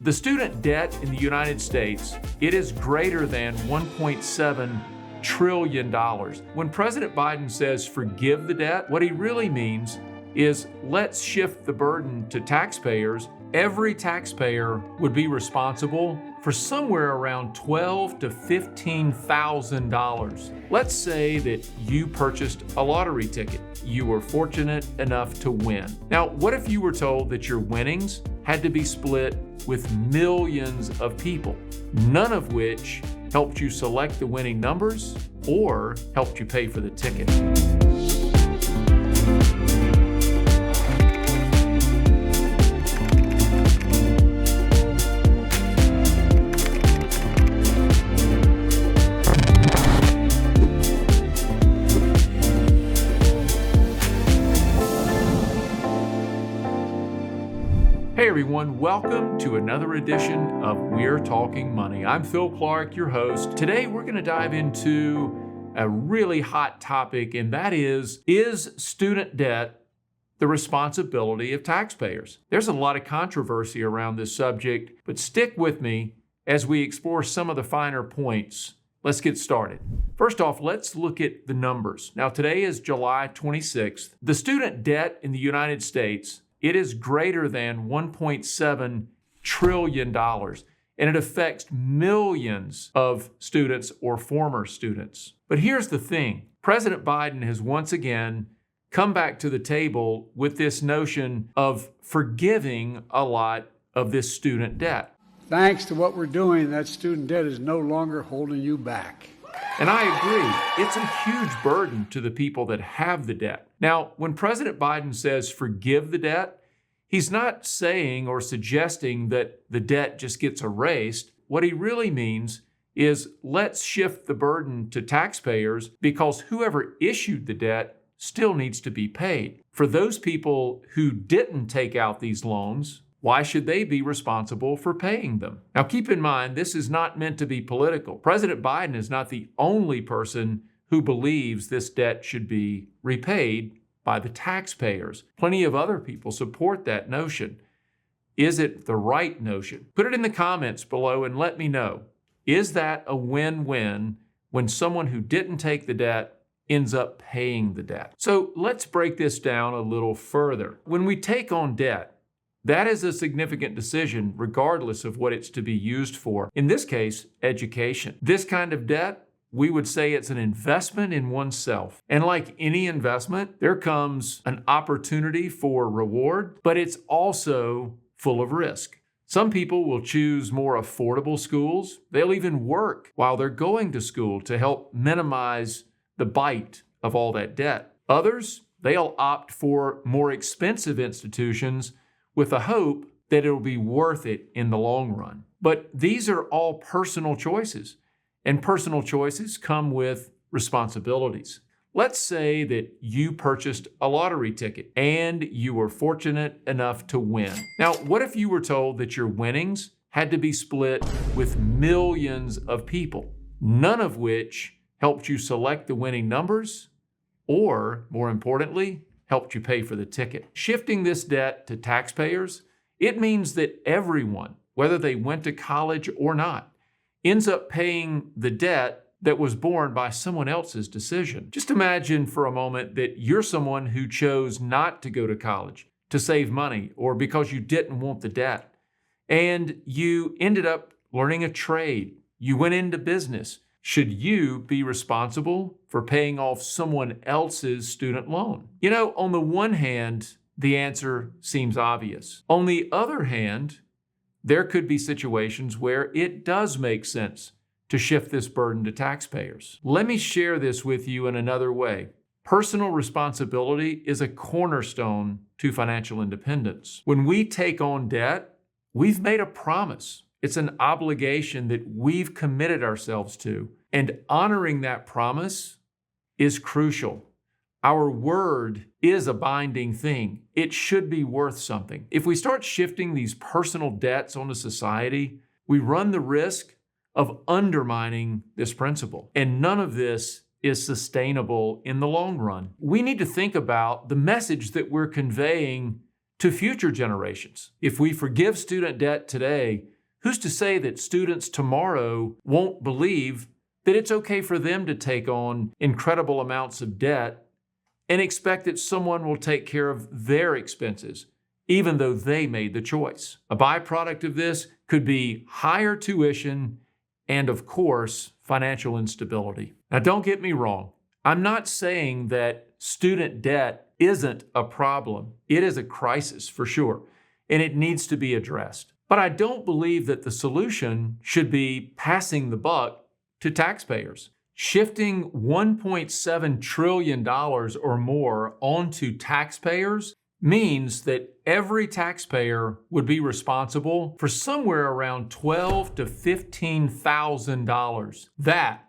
The student debt in the United States, it is greater than $1.7 trillion. When President Biden says forgive the debt, what he really means is let's shift the burden to taxpayers. Every taxpayer would be responsible for somewhere around $12,000 to $15,000. Let's say that you purchased a lottery ticket. You were fortunate enough to win. Now, what if you were told that your winnings had to be split with millions of people, none of which helped you select the winning numbers or helped you pay for the ticket? Hey everyone, welcome to another edition of We're Talking Money. I'm Phil Clark, your host. Today we're going to dive into a really hot topic, and that is student debt the responsibility of taxpayers? There's a lot of controversy around this subject, but stick with me as we explore some of the finer points. Let's get started. First off, let's look at the numbers. Now, today is July 26th. The student debt in the United States, it is greater than $1.7 trillion, and it affects millions of students or former students. But here's the thing. President Biden has once again come back to the table with this notion of forgiving a lot of this student debt. Thanks to what we're doing, that student debt is no longer holding you back. And I agree, it's a huge burden to the people that have the debt. Now, when President Biden says forgive the debt, he's not saying or suggesting that the debt just gets erased. What he really means is let's shift the burden to taxpayers because whoever issued the debt still needs to be paid. For those people who didn't take out these loans, why should they be responsible for paying them? Now, keep in mind, this is not meant to be political. President Biden is not the only person who believes this debt should be repaid by the taxpayers. Plenty of other people support that notion. Is it the right notion? Put it in the comments below and let me know. Is that a win-win when someone who didn't take the debt ends up paying the debt? So let's break this down a little further. When we take on debt, that is a significant decision regardless of what it's to be used for. In this case, education. This kind of debt, we would say it's an investment in oneself. And like any investment, there comes an opportunity for reward, but it's also full of risk. Some people will choose more affordable schools. They'll even work while they're going to school to help minimize the bite of all that debt. Others, they'll opt for more expensive institutions with the hope that it'll be worth it in the long run. But these are all personal choices, and personal choices come with responsibilities. Let's say that you purchased a lottery ticket and you were fortunate enough to win. Now, what if you were told that your winnings had to be split with millions of people, none of which helped you select the winning numbers or, more importantly, helped you pay for the ticket? Shifting this debt to taxpayers, it means that everyone, whether they went to college or not, ends up paying the debt that was borne by someone else's decision. Just imagine for a moment that you're someone who chose not to go to college to save money or because you didn't want the debt, and you ended up learning a trade. You went into business. Should you be responsible for paying off someone else's student loan? You know, on the one hand, the answer seems obvious. On the other hand, there could be situations where it does make sense to shift this burden to taxpayers. Let me share this with you in another way. Personal responsibility is a cornerstone to financial independence. When we take on debt, we've made a promise. It's an obligation that we've committed ourselves to, and honoring that promise is crucial. Our word is a binding thing. It should be worth something. If we start shifting these personal debts onto society, we run the risk of undermining this principle, and none of this is sustainable in the long run. We need to think about the message that we're conveying to future generations. If we forgive student debt today, who's to say that students tomorrow won't believe that it's okay for them to take on incredible amounts of debt and expect that someone will take care of their expenses, even though they made the choice? A byproduct of this could be higher tuition and, of course, financial instability. Now, don't get me wrong. I'm not saying that student debt isn't a problem. It is a crisis for sure, and it needs to be addressed. But I don't believe that the solution should be passing the buck to taxpayers. Shifting $1.7 trillion or more onto taxpayers means that every taxpayer would be responsible for somewhere around $12,000 to $15,000. That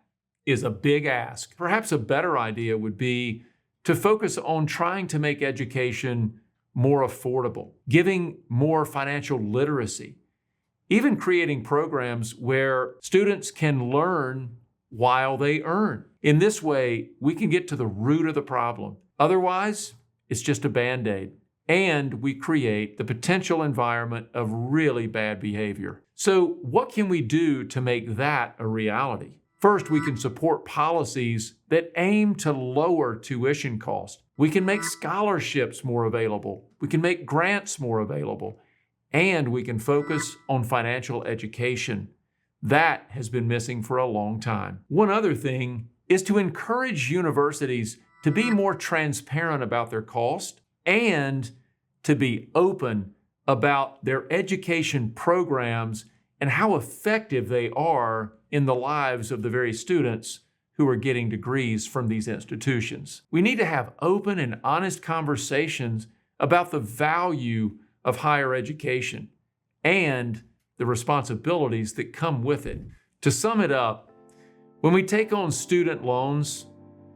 is a big ask. Perhaps a better idea would be to focus on trying to make education more affordable, giving more financial literacy, even creating programs where students can learn while they earn. In this way, we can get to the root of the problem. Otherwise, it's just a Band-Aid, and we create the potential environment of really bad behavior. So what can we do to make that a reality? First, we can support policies that aim to lower tuition costs. We can make scholarships more available. We can make grants more available. And we can focus on financial education. That has been missing for a long time. One other thing is to encourage universities to be more transparent about their cost and to be open about their education programs and how effective they are in the lives of the very students who are getting degrees from these institutions. We need to have open and honest conversations about the value of higher education and the responsibilities that come with it. To sum it up, when we take on student loans,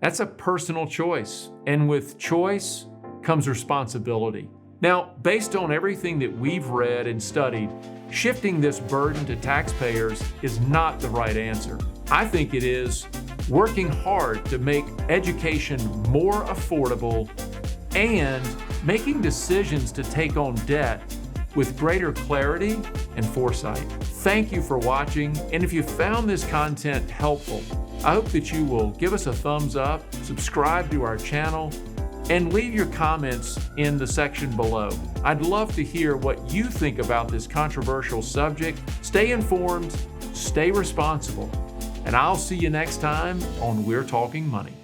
that's a personal choice, and with choice comes responsibility. Now, based on everything that we've read and studied, shifting this burden to taxpayers is not the right answer. I think it is working hard to make education more affordable and making decisions to take on debt with greater clarity and foresight. Thank you for watching, and if you found this content helpful, I hope that you will give us a thumbs up, subscribe to our channel, and leave your comments in the section below. I'd love to hear what you think about this controversial subject. Stay informed, stay responsible, and I'll see you next time on We're Talking Money.